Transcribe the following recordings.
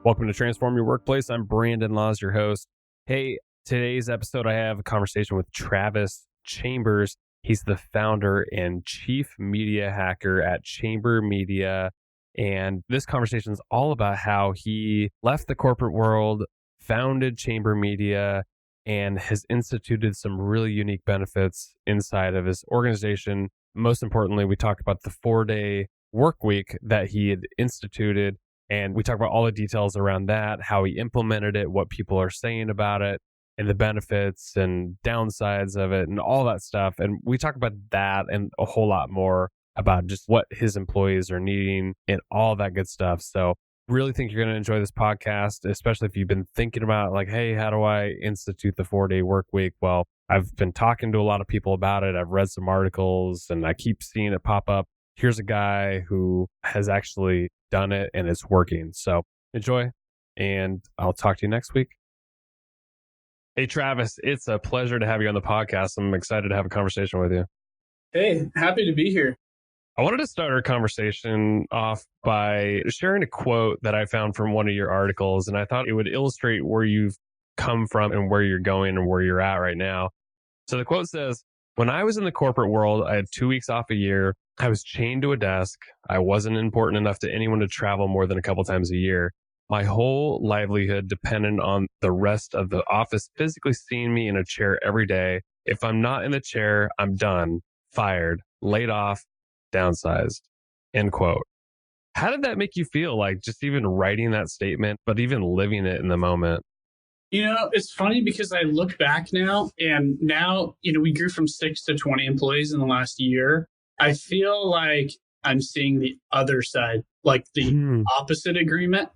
Welcome to Transform Your Workplace. I'm Brandon Laws, your host. Hey, today's episode, I have a conversation with Travis Chambers. He's the founder and chief media hacker at Chamber Media. And this conversation is all about how he left the corporate world, founded Chamber Media, and has instituted some really unique benefits inside of his organization. Most importantly, we talk about the 4-day Workweek that he had instituted. And we talk about all the details around that, how he implemented it, what people are saying about it, and the benefits and downsides of it, and all that stuff. And we talk about that and a whole lot more about just what his employees are needing and all that good stuff. So really think you're going to enjoy this podcast, especially if you've been thinking about like, hey, how do I institute the 4-day work week? Well, I've been talking to a lot of people about it. I've read some articles and I keep seeing it pop up. Here's a guy who has actually done it and it's working. So enjoy, and I'll talk to you next week. Hey, Travis, it's a pleasure to have you on the podcast. I'm excited to have a conversation with you. Hey, happy to be here. I wanted to start our conversation off by sharing a quote that I found from one of your articles, and I thought it would illustrate where you've come from and where you're going and where you're at right now. So the quote says, "When I was in the corporate world, I had 2 weeks off a year. I was chained to a desk. I wasn't important enough to anyone to travel more than a couple times a year. My whole livelihood depended on the rest of the office physically seeing me in a chair every day. If I'm not in the chair, I'm done, fired, laid off, downsized." End quote. How did that make you feel, like just even writing that statement, but even living it in the moment? You know, it's funny because I look back now and we grew from 6 to 20 employees in the last year. I feel like I'm seeing the other side, like the opposite argument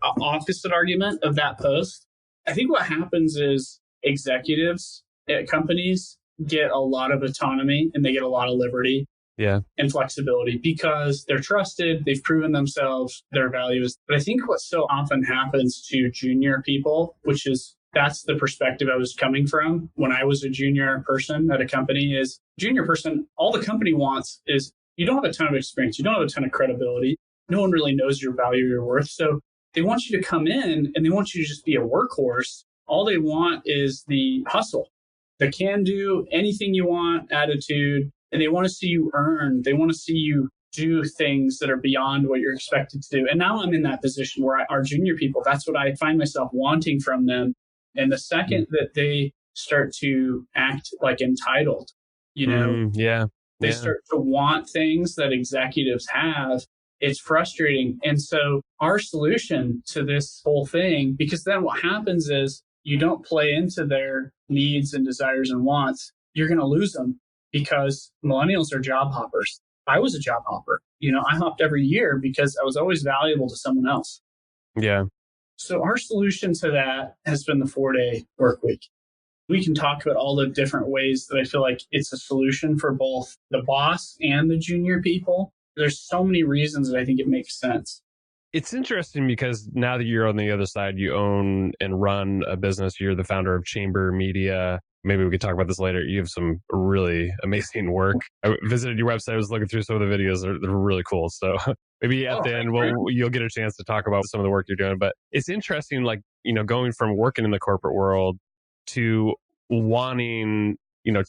of that post. I think what happens is executives at companies get a lot of autonomy and they get a lot of liberty and flexibility because they're trusted, they've proven themselves, their values. But I think what so often happens to junior people, that's the perspective I was coming from when I was a junior person at a company, is junior person, all the company wants is you don't have a ton of experience. You don't have a ton of credibility. No one really knows your value or your worth. So they want you to come in and they want you to just be a workhorse. All they want is the hustle, the can do anything you want attitude. And they want to see you earn. They want to see you do things that are beyond what you're expected to do. And now I'm in that position where our junior people, that's what I find myself wanting from them. And the second that they start to act like entitled, they start to want things that executives have, it's frustrating. And so our solution to this whole thing, because then what happens is you don't play into their needs and desires and wants, you're going to lose them because millennials are job hoppers. I was a job hopper. I hopped every year because I was always valuable to someone else. Yeah. So our solution to that has been the 4-day work week. We can talk about all the different ways that I feel like it's a solution for both the boss and the junior people. There's so many reasons that I think it makes sense. It's interesting because now that you're on the other side, you own and run a business. You're the founder of Chamber Media. Maybe we could talk about this later. You have some really amazing work. I visited your website. I was looking through some of the videos. They're really cool. So maybe at the end, you'll get a chance to talk about some of the work you're doing. But it's interesting, going from working in the corporate world to wanting,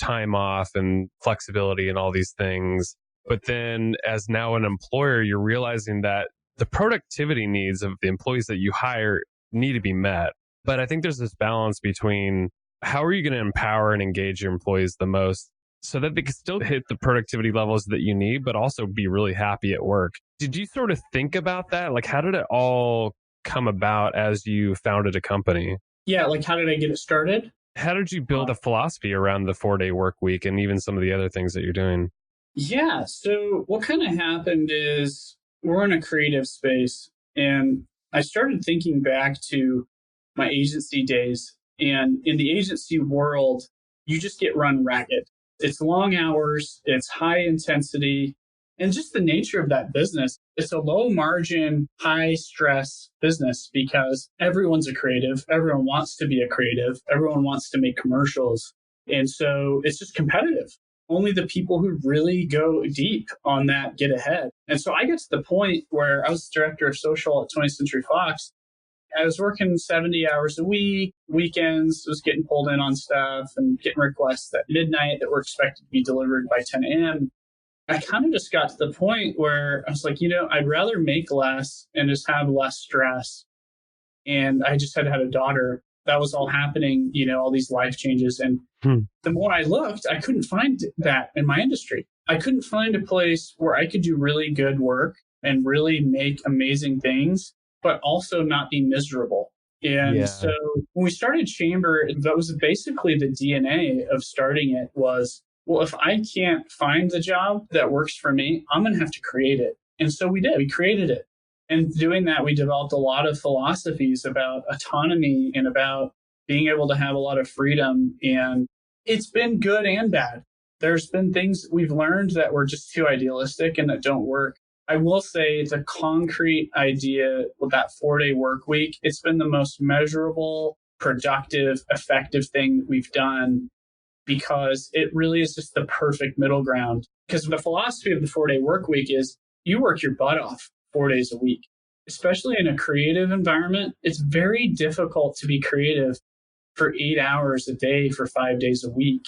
time off and flexibility and all these things. But then as now an employer, you're realizing that the productivity needs of the employees that you hire need to be met. But I think there's this balance between how are you going to empower and engage your employees the most so that they can still hit the productivity levels that you need, but also be really happy at work. Did you sort of think about that? Like, how did it all come about as you founded a company? Yeah, like how did I get it started? How did you build a philosophy around the 4-day work week and even some of the other things that you're doing? Yeah, so what kind of happened is we're in a creative space, and I started thinking back to my agency days. And in the agency world, you just get run ragged. It's long hours, it's high intensity, and just the nature of that business. It's a low margin, high stress business because everyone's a creative. Everyone wants to be a creative. Everyone wants to make commercials. And so it's just competitive. Only the people who really go deep on that get ahead. And so I get to the point where I was director of social at 20th Century Fox. I was working 70 hours a week, weekends, was getting pulled in on stuff and getting requests at midnight that were expected to be delivered by 10 a.m. I kind of just got to the point where I was like, I'd rather make less and just have less stress. And I just had a daughter. That was all happening, all these life changes. And the more I looked, I couldn't find that in my industry. I couldn't find a place where I could do really good work and really make amazing things, but also not be miserable. And so when we started Chamber, that was basically the DNA of starting it was, well, if I can't find the job that works for me, I'm going to have to create it. And so we did. We created it. And doing that, we developed a lot of philosophies about autonomy and about being able to have a lot of freedom. And it's been good and bad. There's been things we've learned that were just too idealistic and that don't work. I will say the concrete idea with that 4-day work week, it's been the most measurable, productive, effective thing that we've done because it really is just the perfect middle ground. Because the philosophy of the 4-day work week is you work your butt off 4 days a week, especially in a creative environment. It's very difficult to be creative for 8 hours a day for 5 days a week.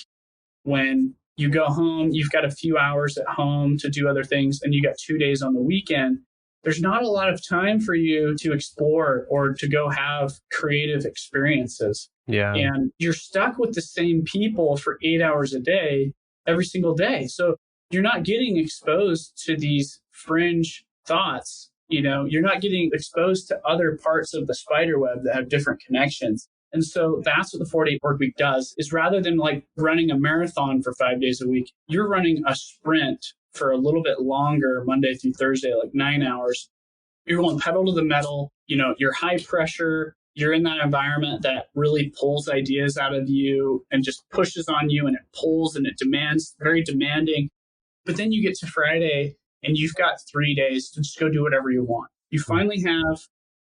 When you go home, you've got a few hours at home to do other things, and you got 2 days on the weekend. There's not a lot of time for you to explore or to go have creative experiences. Yeah. And you're stuck with the same people for 8 hours a day, every single day. So you're not getting exposed to these fringe thoughts. You're not getting exposed to other parts of the spider web that have different connections. And so that's what the 4-day work week does is rather than like running a marathon for 5 days a week, you're running a sprint for a little bit longer, Monday through Thursday, like 9 hours. You're going pedal to the metal, you're high pressure. You're in that environment that really pulls ideas out of you and just pushes on you, and it pulls and it demands, very demanding. But then you get to Friday and you've got 3 days to just go do whatever you want. You finally have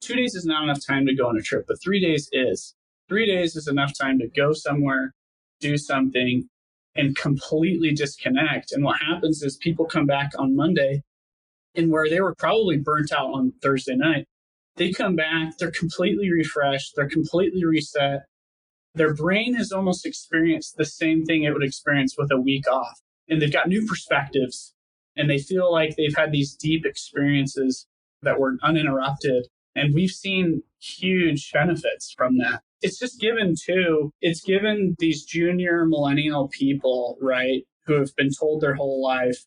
2 days is not enough time to go on a trip, but 3 days is. 3 days is enough time to go somewhere, do something, and completely disconnect. And what happens is people come back on Monday, and where they were probably burnt out on Thursday night, they come back, they're completely refreshed, they're completely reset. Their brain has almost experienced the same thing it would experience with a week off. And they've got new perspectives, and they feel like they've had these deep experiences that were uninterrupted. And we've seen huge benefits from that. It's just it's given these junior millennial people, right, who have been told their whole life,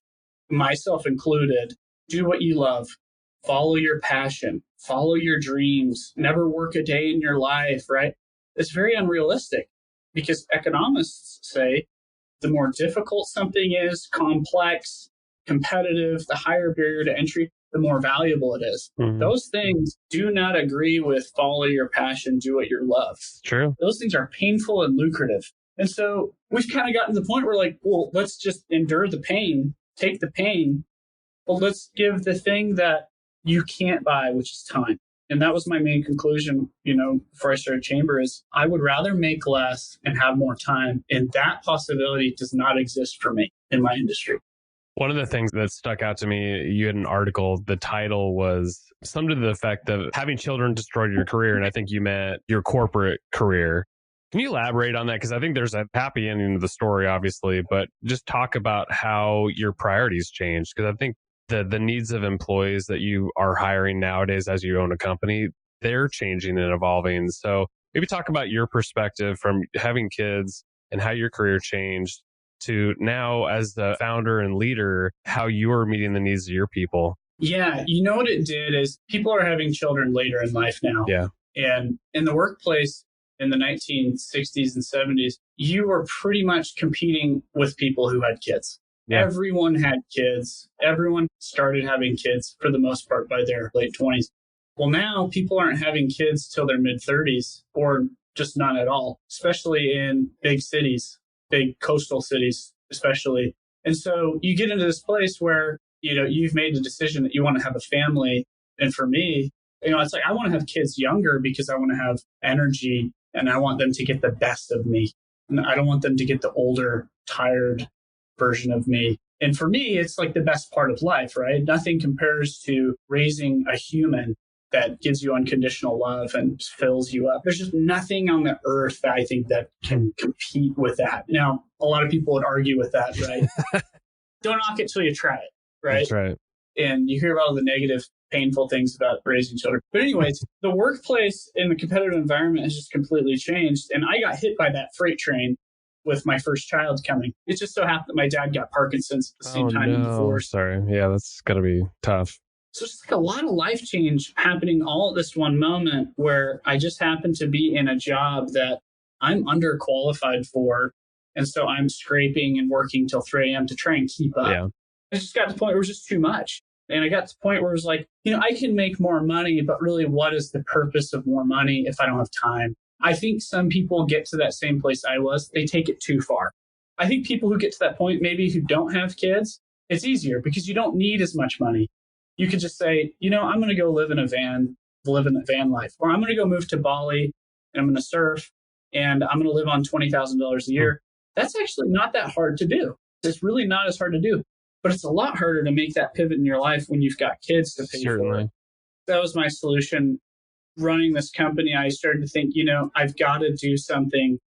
myself included, do what you love, follow your passion, follow your dreams, never work a day in your life, right? It's very unrealistic because economists say the more difficult something is, complex, competitive, the higher barrier to entry, the more valuable it is. Mm-hmm. Those things do not agree with follow your passion, do what you love. True. Those things are painful and lucrative. And so we've kind of gotten to the point where like, well, let's just endure the pain, take the pain, but let's give the thing that you can't buy, which is time. And that was my main conclusion, before I started Chamber is I would rather make less and have more time. And that possibility does not exist for me in my industry. One of the things that stuck out to me, you had an article, the title was something to the effect of having children destroyed your career. And I think you meant your corporate career. Can you elaborate on that? Because I think there's a happy ending to the story, obviously, but just talk about how your priorities changed. Because I think the needs of employees that you are hiring nowadays as you own a company, they're changing and evolving. So maybe talk about your perspective from having kids and how your career changed to now as the founder and leader, how you are meeting the needs of your people. Yeah. You know what it did is people are having children later in life now. Yeah. And in the workplace in the 1960s and 70s, you were pretty much competing with people who had kids. Yeah. Everyone had kids. Everyone started having kids for the most part by their late 20s. Well, now people aren't having kids till their mid 30s or just none at all, especially in big cities. Big coastal cities, especially. And so you get into this place where, you've made a decision that you want to have a family. And for me, it's like, I want to have kids younger because I want to have energy and I want them to get the best of me. And I don't want them to get the older, tired version of me. And for me, it's like the best part of life, right? Nothing compares to raising a human that gives you unconditional love and fills you up. There's just nothing on the earth that I think that can compete with that. Now, a lot of people would argue with that, right? Don't knock it till you try it, right? That's right. And you hear about all the negative, painful things about raising children. But anyways, the workplace and the competitive environment has just completely changed. And I got hit by that freight train with my first child coming. It just so happened that my dad got Parkinson's at the same time. No. Sorry. Yeah, that's got to be tough. So it's like a lot of life change happening all at this one moment where I just happen to be in a job that I'm underqualified for. And so I'm scraping and working till 3 a.m. to try and keep up. Yeah. It just got to the point where it was just too much. And I got to the point where it was like, I can make more money, but really what is the purpose of more money if I don't have time? I think some people get to that same place I was. They take it too far. I think people who get to that point, maybe who don't have kids, it's easier because you don't need as much money. You could just say, I'm going to go live in a van life, or I'm going to go move to Bali and I'm going to surf and I'm going to live on $20,000 a year. That's actually not that hard to do. It's really not as hard to do, but it's a lot harder to make that pivot in your life when you've got kids to pay for. That was my solution. Running this company, I started to think, I've got to do something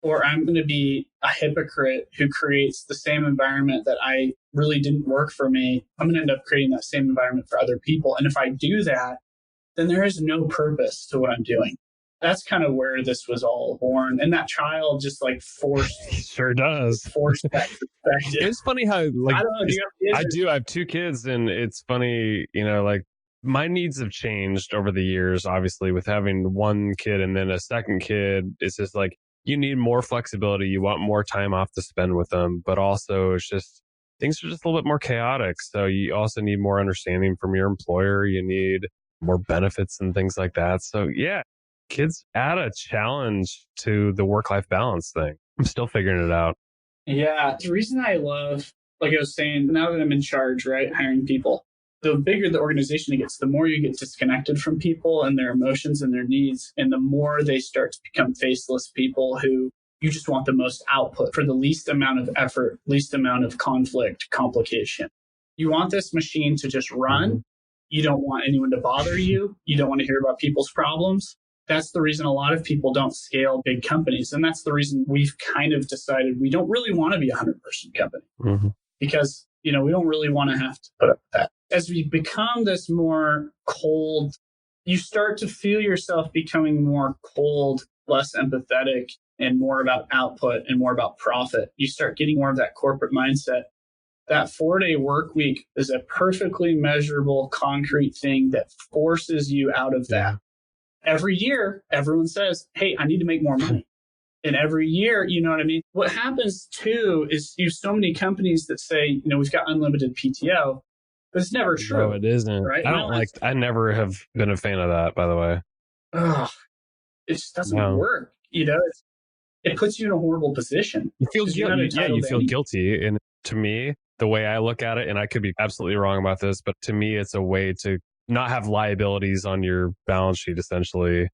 or I'm going to be a hypocrite who creates the same environment that I really didn't work for me. I'm going to end up creating that same environment for other people. And if I do that, then there is no purpose to what I'm doing. That's kind of where this was all born. And that child just forced. Sure does. Forced that perspective. It's funny how, I don't know. Do you have kids? I have 2 kids, and it's funny, my needs have changed over the years, obviously, with having one kid and then a second kid. It's just you need more flexibility. You want more time off to spend with them, but also it's just things are just a little bit more chaotic. So you also need more understanding from your employer. You need more benefits and things like that. So yeah, kids add a challenge to the work-life balance thing. I'm still figuring it out. Yeah. The reason I love, like I was saying, now that I'm in charge, right, hiring people, the bigger the organization gets, the more you get disconnected from people and their emotions and their needs. And the more they start to become faceless people who you just want the most output for the least amount of effort, least amount of conflict, complication. You want this machine to just run. You don't want anyone to bother you. You don't want to hear about people's problems. That's the reason a lot of people don't scale big companies. And that's the reason we've kind of decided we don't really want to be a 100-person company because, we don't really want to have to put up with that. As we become this more cold, you start to feel yourself becoming more cold, less empathetic, and more about output and more about profit. You start getting more of that corporate mindset. That 4-day work week is a perfectly measurable, concrete thing that forces you out of that. Every year, everyone says, hey, I need to make more money. And every year, you know what I mean? What happens too is you have so many companies that say, we've got unlimited PTO, but it's never true. No, it isn't. Right? I never have been a fan of that, by the way. It just doesn't work. It puts you in a horrible position. You feel guilty. And to me, the way I look at it, and I could be absolutely wrong about this, but to me, it's a way to not have liabilities on your balance sheet, essentially,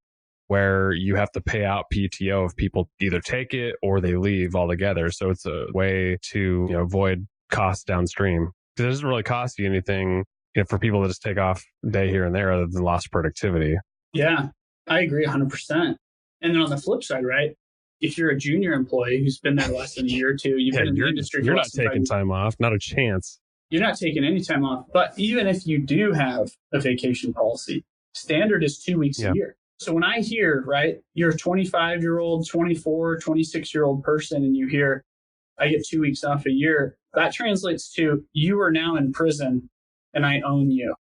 where you have to pay out PTO if people either take it or they leave altogether. So it's a way to avoid costs downstream. Because it doesn't really cost you anything for people to just take off a day here and there other than lost productivity. Yeah, I agree 100%. And then on the flip side, right? If you're a junior employee who's been there less than a year or two, you've been in the industry. You're not taking time off, not a chance. You're not taking any time off. But even if you do have a vacation policy, standard is 2 weeks a year. So when I hear, right, you're a 25-year-old, 24, 26-year-old person, and you hear, I get 2 weeks off a year, that translates to you are now in prison and I own you.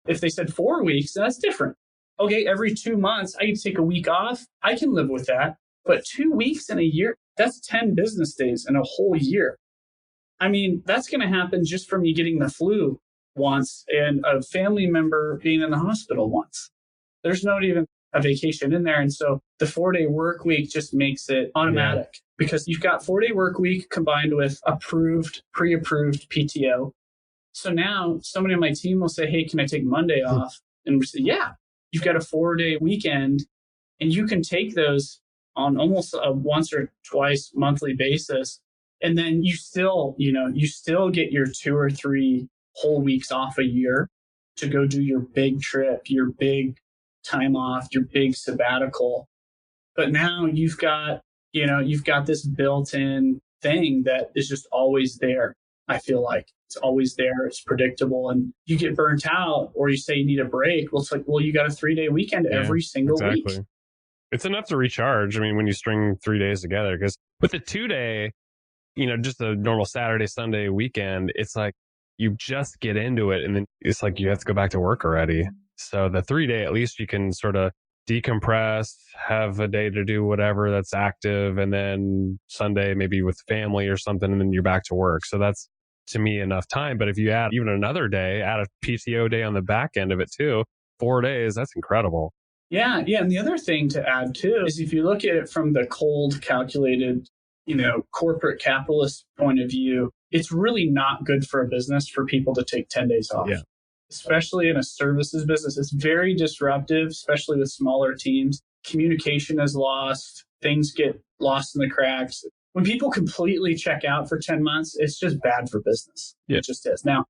If they said 4 weeks, that's different. Okay, every 2 months, I can take a week off. I can live with that. But 2 weeks in a year, that's 10 business days in a whole year. I mean, that's going to happen just from you getting the flu once and a family member being in the hospital once. There's not even a vacation in there. And so the 4-day work week just makes it automatic because you've got 4-day work week combined with pre-approved PTO. So now somebody on my team will say, hey, can I take Monday off? And we say, yeah, you've got a 4-day weekend and you can take those on almost a once or twice monthly basis. And then you still get your 2 or 3 whole weeks off a year. to go do your big trip, your big time off, your big sabbatical. But now you've got this built-in thing that is just always there. I feel like it's always there. It's predictable, and you get burnt out, or you say you need a break. Well, it's like, well, you got a 3-day weekend every single week. It's enough to recharge. I mean, when you string 3 days together, because with the 2-day, just a normal Saturday, Sunday weekend, it's like you just get into it, and then it's like you have to go back to work already. So the 3-day, at least you can sort of decompress, have a day to do whatever that's active, and then Sunday maybe with family or something, and then you're back to work. So that's, to me, enough time. But if you add even another day, add a PTO day on the back end of it too, 4 days, that's incredible. Yeah. And the other thing to add too is if you look at it from the cold, calculated, corporate capitalist point of view, it's really not good for a business for people to take 10 days off. Yeah. Especially in a services business. It's very disruptive, especially with smaller teams. Communication is lost. Things get lost in the cracks. When people completely check out for 10 months, it's just bad for business. Yeah. It just is. Now,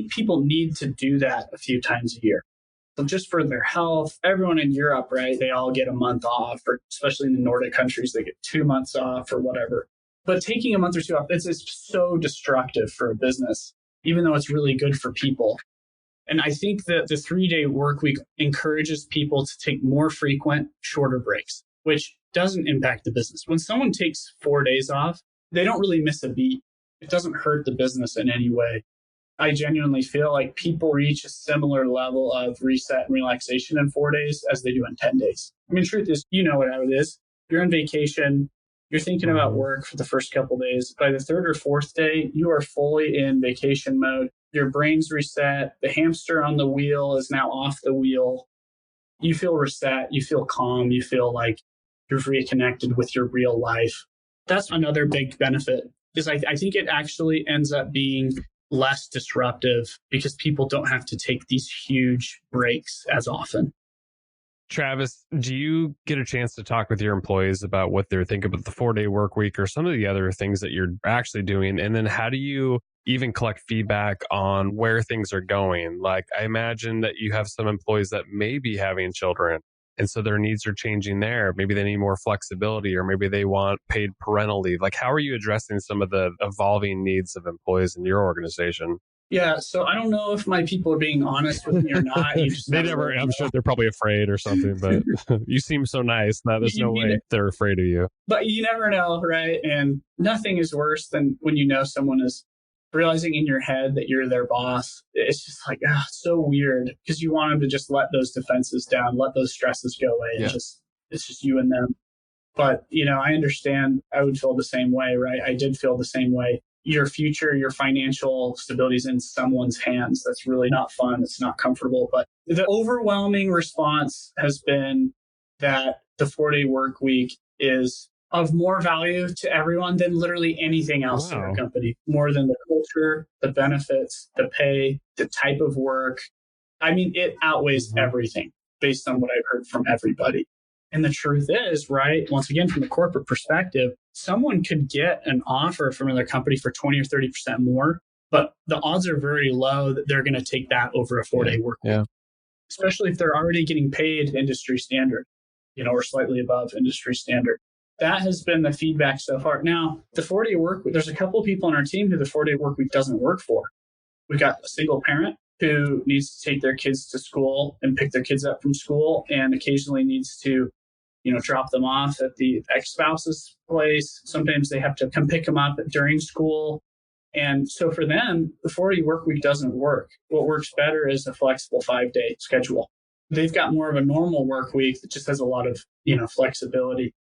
people need to do that a few times a year. So just for their health, everyone in Europe, right, they all get a month off, or especially in the Nordic countries, they get 2 months off or whatever. But taking a month or two off, it's so destructive for a business, even though it's really good for people. And I think that the 3-day work week encourages people to take more frequent, shorter breaks, which doesn't impact the business. When someone takes 4 days off, they don't really miss a beat. It doesn't hurt the business in any way. I genuinely feel like people reach a similar level of reset and relaxation in 4 days as they do in 10 days. I mean, truth is, how it is. You're on vacation. You're thinking about work for the first couple of days. By the third or fourth day, you are fully in vacation mode. Your brain's reset. The hamster on the wheel is now off the wheel. You feel reset. You feel calm. You feel like you're reconnected with your real life. That's another big benefit, is I think it actually ends up being less disruptive because people don't have to take these huge breaks as often. Travis, do you get a chance to talk with your employees about what they're thinking about the 4-day work week or some of the other things that you're actually doing? And then how do you even collect feedback on where things are going? Like, I imagine that you have some employees that may be having children, and so their needs are changing there. Maybe they need more flexibility, or maybe they want paid parental leave. Like, how are you addressing some of the evolving needs of employees in your organization? Yeah, so I don't know if my people are being honest with me or not. I'm sure they're probably afraid or something, but you seem so nice that there's no way they're afraid of you. But you never know, right? And nothing is worse than when someone is realizing in your head that you're their boss. It's just like, it's so weird, because you want them to just let those defenses down, let those stresses go away. Yeah. It's just you and them. But, I understand. I would feel the same way, right? I did feel the same way. Your future, your financial stability is in someone's hands. That's really not fun. It's not comfortable. But the overwhelming response has been that the 4-day work week is of more value to everyone than literally anything else in our company, more than the culture, the benefits, the pay, the type of work. I mean, it outweighs everything based on what I've heard from everybody. And the truth is, right, once again, from the corporate perspective, someone could get an offer from another company for 20 or 30% more, but the odds are very low that they're going to take that over a 4-day work week, especially if they're already getting paid industry standard, or slightly above industry standard. That has been the feedback so far. Now, the 4-day work week, there's a couple of people on our team who the 4-day work week doesn't work for. We've got a single parent who needs to take their kids to school and pick their kids up from school, and occasionally needs to drop them off at the ex-spouse's place. Sometimes they have to come pick them up during school. And so for them, the 4-day work week doesn't work. What works better is a flexible 5-day schedule. They've got more of a normal work week that just has a lot of, flexibility.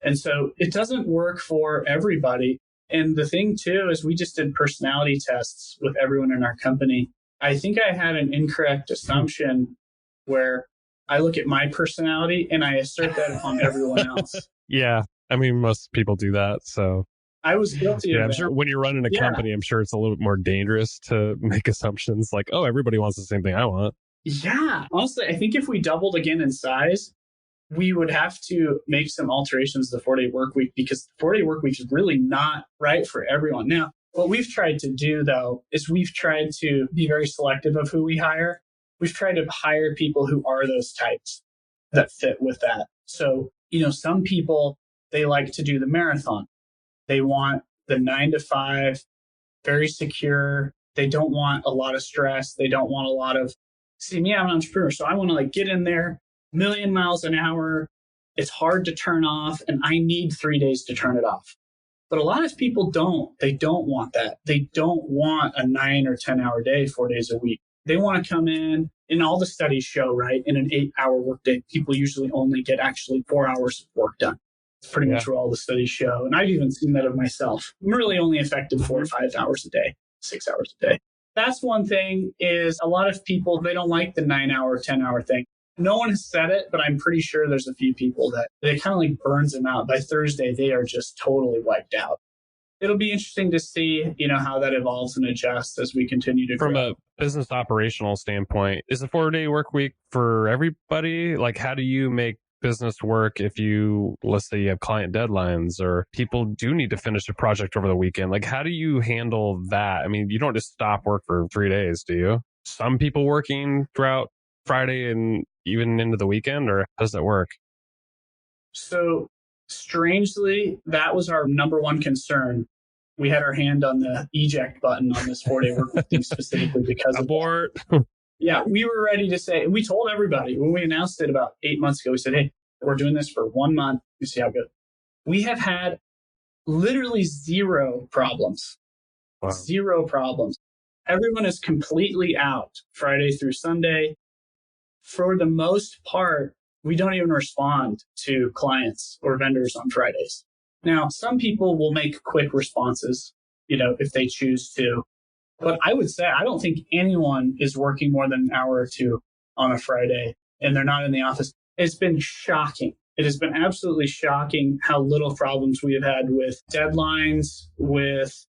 And so it doesn't work for everybody. And the thing too is we just did personality tests with everyone in our company. I think I had an incorrect assumption where I look at my personality and I assert that upon everyone else. Yeah. I mean, most people do that. So I was guilty of that. I'm sure when you're running a company, I'm sure it's a little bit more dangerous to make assumptions like, oh, everybody wants the same thing I want. Yeah. Honestly, I think if we doubled again in size, we would have to make some alterations to the 4-day work week, because the 4-day work week is really not right for everyone. Now, What we've tried to do, though, is we've tried to be very selective of who we hire. We've tried to hire people who are those types that fit with that. So, some people, they like to do the marathon. They want the 9 to 5, very secure. They don't want a lot of stress. They don't want a lot of, see, me, I'm an entrepreneur. So I want to get in there, 1,000,000 miles an hour. It's hard to turn off, and I need 3 days to turn it off. But a lot of people don't. They don't want that. They don't want a 9 or 10-hour day, 4 days a week. They want to come in, and all the studies show, right, in an 8-hour workday, people usually only get actually 4 hours of work done. It's pretty much what all the studies show. And I've even seen that of myself. I'm really only effective 4 or 5 hours a day, 6 hours a day. That's one thing is a lot of people, they don't like the 9-hour, 10-hour thing. No one has said it, but I'm pretty sure there's a few people that it kind of burns them out. By Thursday, they are just totally wiped out. It'll be interesting to see, how that evolves and adjusts as we continue to grow. From a business operational standpoint, is a 4-day work week for everybody? How do you make business work if let's say you have client deadlines or people do need to finish a project over the weekend? How do you handle that? I mean, you don't just stop work for 3 days, do you? Some people working throughout Friday and even into the weekend, or how does that work? So strangely, that was our number one concern. We had our hand on the eject button on this 4-day work week thing specifically because of that. Yeah, we were ready to say, we told everybody when we announced it about 8 months ago, we said, hey, we're doing this for 1 month. You see how good. We have had literally zero problems. Wow. Zero problems. Everyone is completely out Friday through Sunday. For the most part, we don't even respond to clients or vendors on Fridays. Now, some people will make quick responses, if they choose to. But I would say, I don't think anyone is working more than an hour or two on a Friday and they're not in the office. It's been shocking. It has been absolutely shocking how little problems we have had with deadlines, with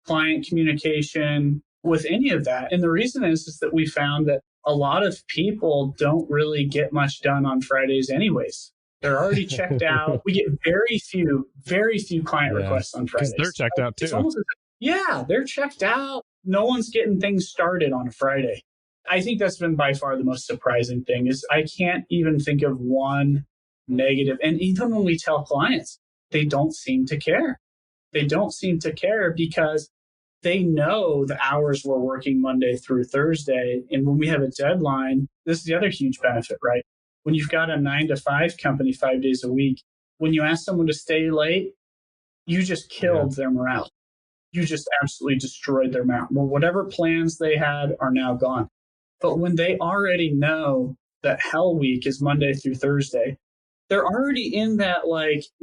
client communication, with any of that. And the reason is that we found that a lot of people don't really get much done on Fridays anyways. They're already checked out. We get very few client requests on Fridays. Because they're checked out too. They're checked out. No one's getting things started on a Friday. I think that's been by far the most surprising thing is I can't even think of one negative. And even when we tell clients, they don't seem to care. They don't seem to care because they know the hours we're working Monday through Thursday. And when we have a deadline, this is the other huge benefit, right? When you've got a 9-to-5 company 5 days a week, when you ask someone to stay late, you just killed their morale. You just absolutely destroyed their morale. Well, whatever plans they had are now gone. But when they already know that Hell Week is Monday through Thursday, they're already in that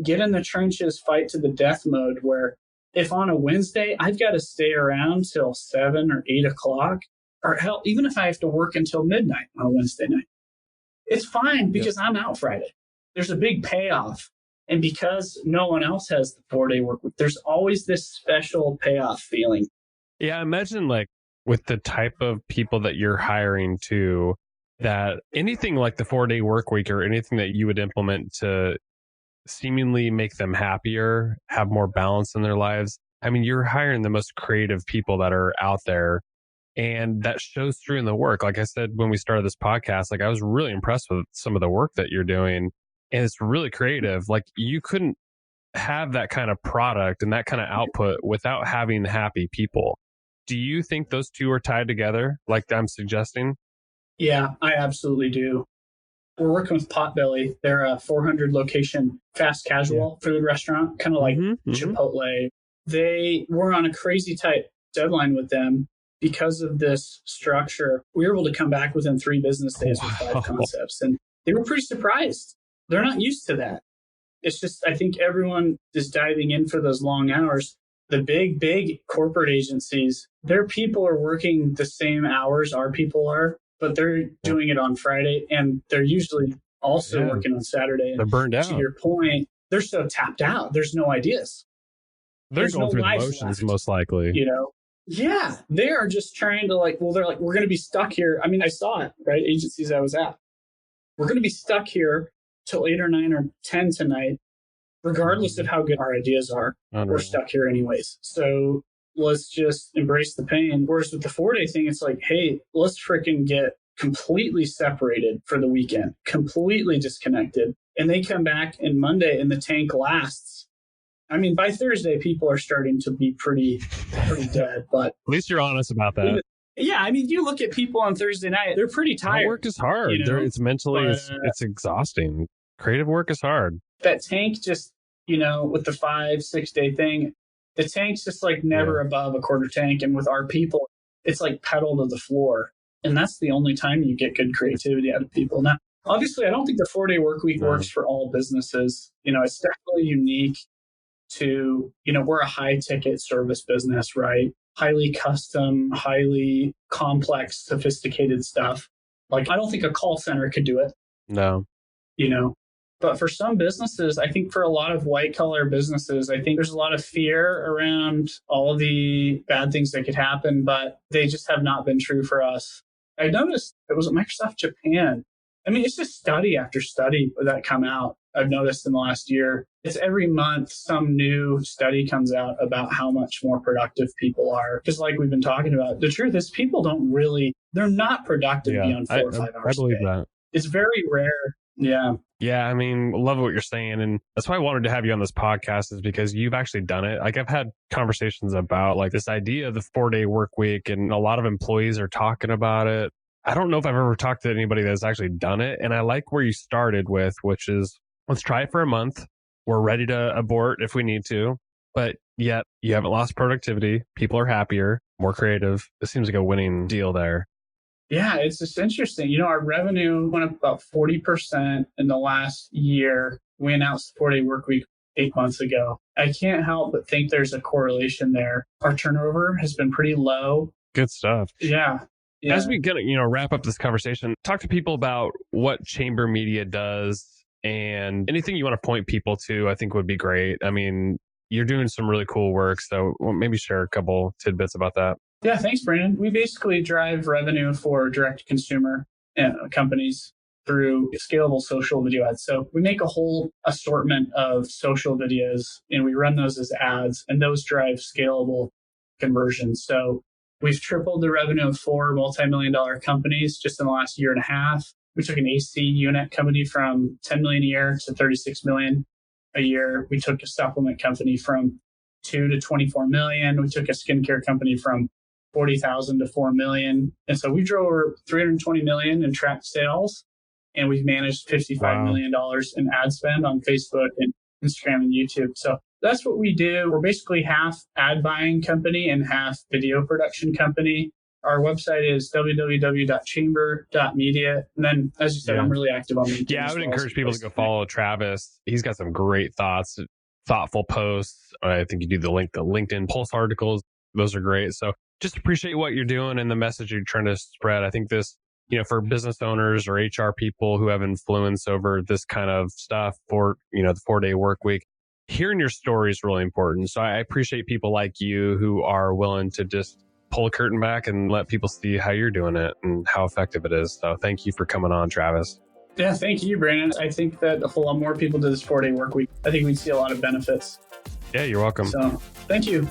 get in the trenches, fight to the death mode where if on a Wednesday, I've got to stay around till 7 or 8 o'clock, or hell, even if I have to work until midnight on a Wednesday night, it's fine because I'm out Friday. There's a big payoff. And because no one else has the 4-day work week, there's always this special payoff feeling. Yeah, I imagine with the type of people that you're hiring too, that anything like the 4-day work week or anything that you would implement to seemingly make them happier, have more balance in their lives. I mean, you're hiring the most creative people that are out there. And that shows through in the work. Like I said, when we started this podcast, I was really impressed with some of the work that you're doing. And it's really creative. You couldn't have that kind of product and that kind of output without having happy people. Do you think those two are tied together, like I'm suggesting? Yeah, I absolutely do. We're working with Potbelly. They're a 400 location fast casual food restaurant, kind of like Chipotle. They were on a crazy tight deadline with them. Because of this structure, we were able to come back within 3 business days with 5 concepts. And they were pretty surprised. They're not used to that. It's just, I think everyone is diving in for those long hours. The big corporate agencies, their people are working the same hours our people are, but they're doing it on Friday. And they're usually also working on Saturday. And they're burned out. To your point, they're so tapped out. There's no ideas. They're going through the motions, most likely. Yeah, they are just trying to they're we're going to be stuck here. I mean, I saw it, right? Agencies I was at. We're going to be stuck here till 8 or 9 or 10 tonight, regardless of how good our ideas are. We're stuck here anyways. So let's just embrace the pain. Whereas with the 4-day thing, it's like, hey, let's freaking get completely separated for the weekend, completely disconnected. And they come back in Monday and the tank lasts. I mean, by Thursday, people are starting to be pretty dead. But at least you're honest about that. Yeah, I mean, you look at people on Thursday night, they're pretty tired. Work is hard. It's mentally, it's exhausting. Creative work is hard. That tank just, with the 5-6 day thing, the tank's just like never above a quarter tank. And with our people, it's like pedal to the floor. And that's the only time you get good creativity out of people. Now, obviously, I don't think the 4-day work week works for all businesses. It's definitely unique to, we're a high ticket service business, right? Highly custom, highly complex, sophisticated stuff. Like, I don't think a call center could do it. No. But for some businesses, I think for a lot of white collar businesses, I think there's a lot of fear around all the bad things that could happen, but they just have not been true for us. I noticed it was at Microsoft Japan. I mean, it's just study after study that come out. I've noticed in the last year, it's every month some new study comes out about how much more productive people are. Because like we've been talking about, the truth is people they're not productive beyond 4 or 5 hours. I believe that. It's very rare. Yeah. Yeah. I mean, love what you're saying. And that's why I wanted to have you on this podcast, is because you've actually done it. Like, I've had conversations about like this idea of the 4-day work week, and a lot of employees are talking about it. I don't know if I've ever talked to anybody that's actually done it. And I like where you started with, which is, let's try it for a month. We're ready to abort if we need to, but yet you haven't lost productivity. People are happier, more creative. This seems like a winning deal there. Yeah, it's just interesting. Our revenue went up about 40% in the last year. We announced the 4-day work week 8 months ago. I can't help but think there's a correlation there. Our turnover has been pretty low. Good stuff. Yeah. As we get, wrap up this conversation, talk to people about what Chamber Media does, and anything you want to point people to, I think would be great. I mean, you're doing some really cool work, so maybe share a couple tidbits about that. Yeah, thanks, Brandon. We basically drive revenue for direct-to-consumer companies through scalable social video ads. So we make a whole assortment of social videos, and we run those as ads, and those drive scalable conversions. So we've tripled the revenue of 4 multi-million-dollar companies just in the last year and a half. We took an AC unit company from 10 million a year to 36 million a year. We took a supplement company from 2 to 24 million. We took a skincare company from 40,000 to 4 million. And so we drove over 320 million in tracked sales, and we've managed $55 million in ad spend on Facebook and Instagram and YouTube. So that's what we do. We're basically half ad buying company and half video production company. Our website is www.chamber.media. And then, as you said, I'm really active on LinkedIn. Yeah, I would encourage people to go follow Travis. He's got some great thoughts, thoughtful posts. I think you do the LinkedIn Pulse articles. Those are great. So just appreciate what you're doing and the message you're trying to spread. I think this, for business owners or HR people who have influence over this kind of stuff for, the 4-day work week, hearing your story is really important. So I appreciate people like you who are willing to just pull a curtain back and let people see how you're doing it and how effective it is. So thank you for coming on, Travis. Yeah, thank you, Brandon. I think that if a lot more people did this 4-day work week, I think we'd see a lot of benefits. Yeah, you're welcome. So thank you.